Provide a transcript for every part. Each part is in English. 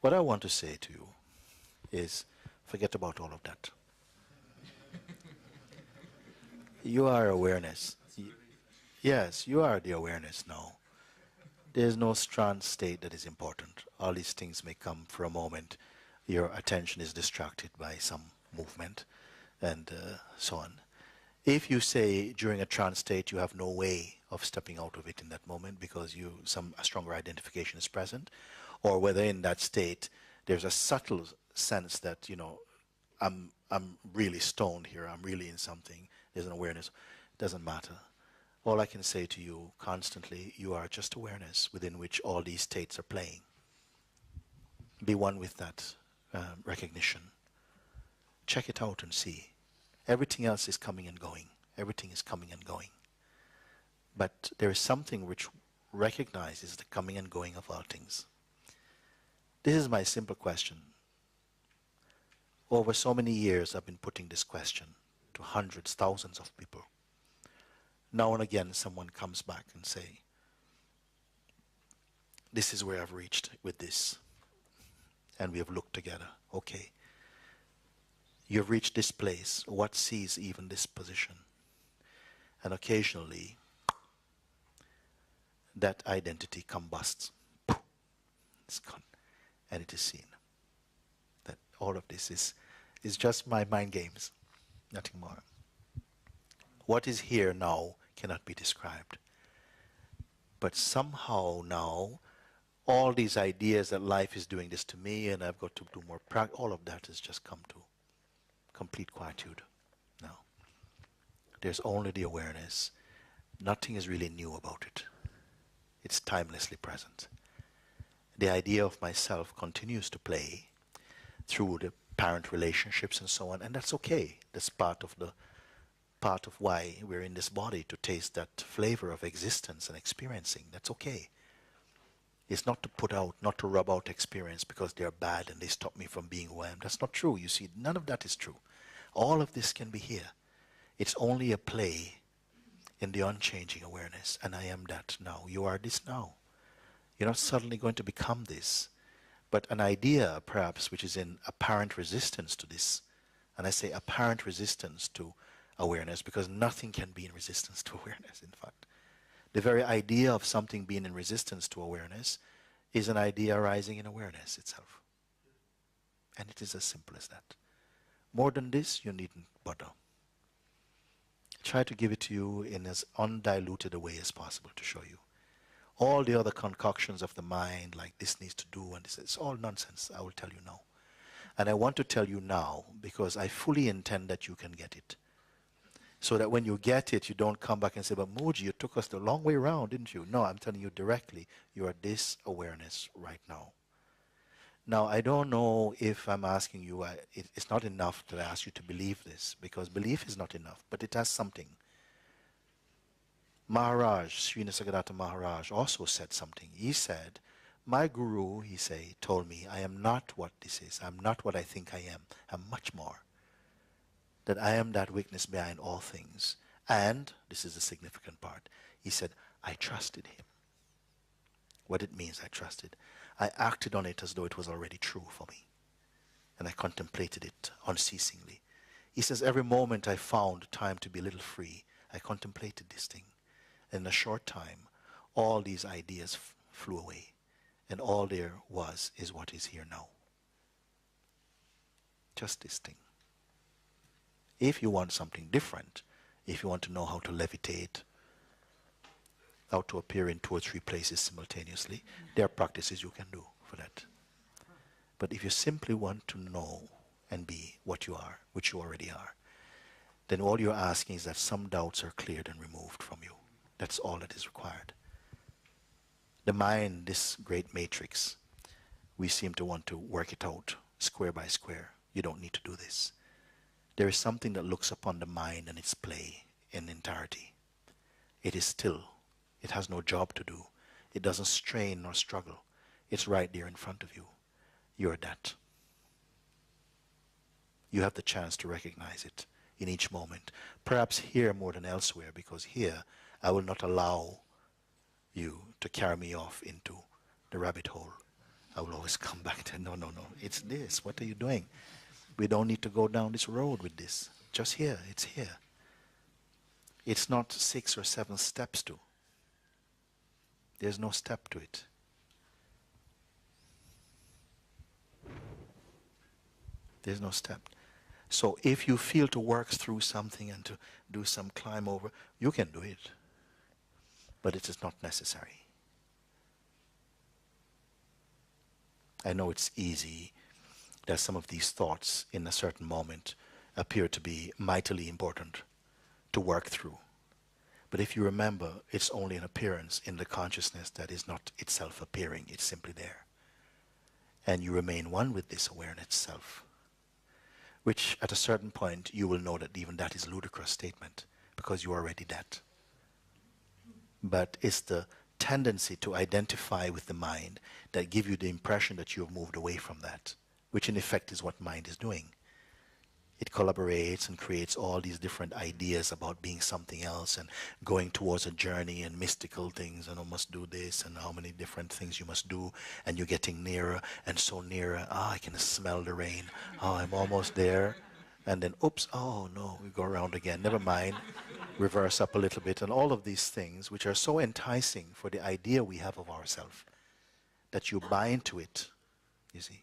What I want to say to you is forget about all of that. You are awareness. Yes, you are the awareness now. There is no trance state that is important. All these things may come for a moment. Your attention is distracted by some movement and so on. If you say during a trance state you have no way of stepping out of it in that moment because a stronger identification is present, or whether in that state there's a subtle sense that, I'm really stoned here, I'm really in something, there's an awareness, doesn't matter. All I can say to you constantly, you are just awareness within which all these states are playing. Be one with that recognition. Check it out and see. Everything else is coming and going. Everything is coming and going. But there is something which recognizes the coming and going of all things. This is my simple question. Over so many years I've been putting this question to hundreds, thousands of people. Now and again someone comes back and say, this is where I've reached with this. And we have looked together. Okay. You've reached this place. What sees even this position? And occasionally, that identity combusts. It's gone. And it is seen. That all of this is just my mind games. Nothing more. What is here now cannot be described. But somehow now, all these ideas that life is doing this to me and I've got to do more practice, all of that has just come to complete quietude now. There's only the awareness. Nothing is really new about it. It's timelessly present. The idea of myself continues to play through the parent relationships and so on, and that's okay. That's part of why we're in this body, to taste that flavor of existence and experiencing. That's okay. It's not to put out, not to rub out experience because they're bad and they stop me from being who I am. That's not true. You see, none of that is true. All of this can be here. It's only a play in the unchanging awareness. And I am that now. You are this now. You're not suddenly going to become this. But an idea, perhaps, which is in apparent resistance to this. And I say apparent resistance to awareness because nothing can be in resistance to awareness, in fact. The very idea of something being in resistance to awareness is an idea arising in awareness itself. And it is as simple as that. More than this, you needn't bother. Try to give it to you in as undiluted a way as possible to show you. All the other concoctions of the mind, like this needs to do, and this, it's all nonsense, I will tell you now. And I want to tell you now because I fully intend that you can get it. So that when you get it, you don't come back and say, but Mooji, you took us the long way around, didn't you? No, I'm telling you directly, you are this awareness right now. Now, I don't know if I'm asking you, it's not enough to ask you to believe this, because belief is not enough, but it has something. Maharaj, Sri Nisargadatta Maharaj also said something. He said, my guru, he told me, I am not what this is. I'm not what I think I am. I'm much more. That I am that witness behind all things. And, this is the significant part, he said, I trusted him. What it means, I trusted. I acted on it as though it was already true for me. And I contemplated it unceasingly. He says, every moment I found time to be a little free, I contemplated this thing. And in a short time, all these ideas flew away. And all there was is what is here now. Just this thing. If you want something different, if you want to know how to levitate, how to appear in 2 or 3 places simultaneously, there are practices you can do for that. But if you simply want to know and be what you are, which you already are, then all you're asking is that some doubts are cleared and removed from you. That's all that is required. The mind, this great matrix, we seem to want to work it out square by square. You don't need to do this. There is something that looks upon the mind and its play in entirety. It is still. It has no job to do. It doesn't strain nor struggle. It's right there in front of you. You're that. You have the chance to recognize it in each moment. Perhaps here more than elsewhere, because here I will not allow you to carry me off into the rabbit hole I will always come back to, no, no, no, it's this. What are you doing? We don't need to go down this road with this. Just here, it's here. It's not 6 or 7 steps to. There's no step to it. There's no step. So if you feel to work through something and to do some climb over, you can do it. But it is not necessary. I know it's easy that some of these thoughts in a certain moment appear to be mightily important to work through. But if you remember, it's only an appearance in the consciousness that is not itself appearing, it's simply there. And you remain one with this awareness itself, which at a certain point you will know that even that is a ludicrous statement, because you are already that. But it's the tendency to identify with the mind that give you the impression that you have moved away from that, which in effect is what mind is doing. It collaborates and creates all these different ideas about being something else and going towards a journey and mystical things, and I must do this and how many different things you must do, and you're getting nearer and so nearer. I can smell the rain. I'm almost there. And then, oops, oh no, we go around again. Never mind. Reverse up a little bit, and all of these things which are so enticing for the idea we have of ourselves that you buy into it, you see.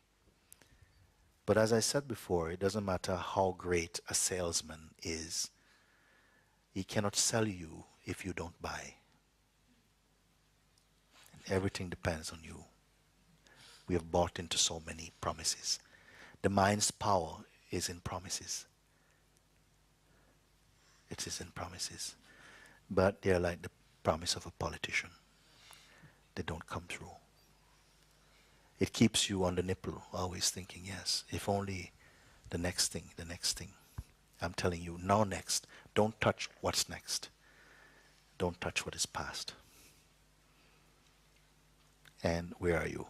But as I said before, it doesn't matter how great a salesman is. He cannot sell you if you don't buy. And everything depends on you. We have bought into so many promises. The mind's power is in promises. It is in promises. But they are like the promise of a politician. They don't come through. It keeps you on the nipple, always thinking, yes, if only the next thing, the next thing. I'm telling you, now next. Don't touch what's next. Don't touch what is past. And where are you?